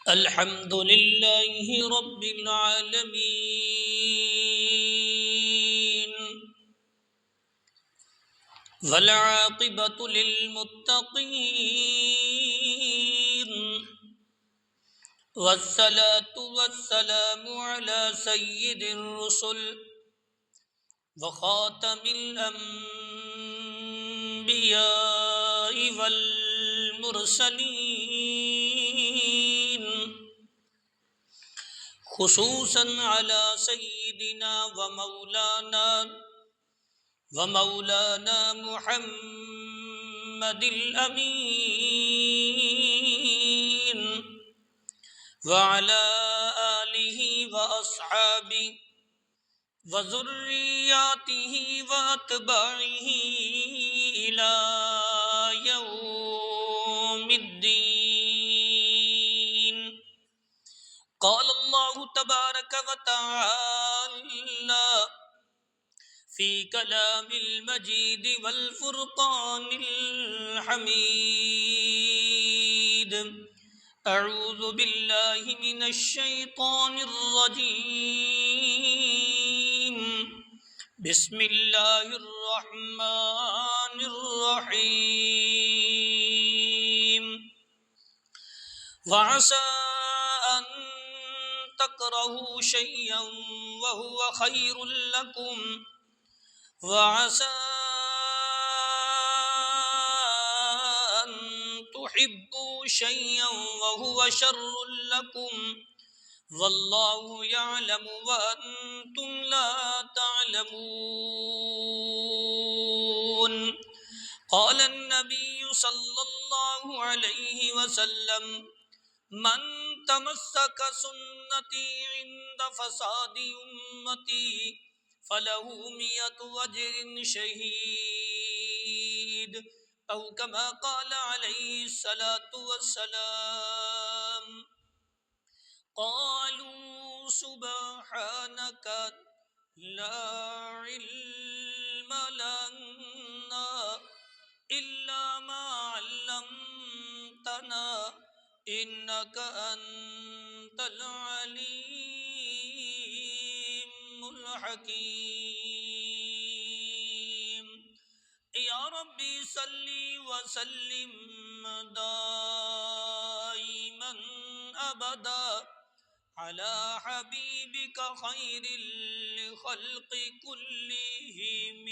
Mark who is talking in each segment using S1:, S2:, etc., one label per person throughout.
S1: الحمد لله رب العالمين والعاقبة للمتقين والصلاة والسلام على سيد الرسل وخاتم الأنبياء والمرسلين خصوصا على سيدنا ومولانا محمد الأمين وعلى آله وأصحابه وذرياته وأتباعه إلى يوم الدين. قال الله تبارك وتعالى في كلام المجيد والفرقان الحميد: أعوذ بالله من الشيطان الرجيم. بسم الله الرحمن الرحيم. وعسى أن تكرهوا شيئا وهو خير لكم وعسى أن تحبوا شيئا وهو شر لكم والله يعلم وأنتم لا تعلمون. قال النبي صلى الله عليه وسلم: من تمسك سنتي عند فساد أمتي فله 100 أجر شهيد، أو كما قال عليه الصلاة والسلام. قالوا سبحانك لا علم لنا إلا ما علمتنا إنك أنت العليم الحكيم. یا ربی صلی وسلم دائما ابدا على حبيبك خير الخلق كلهم.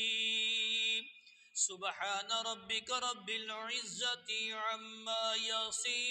S1: سبحان ربك رب العزة عما يصفون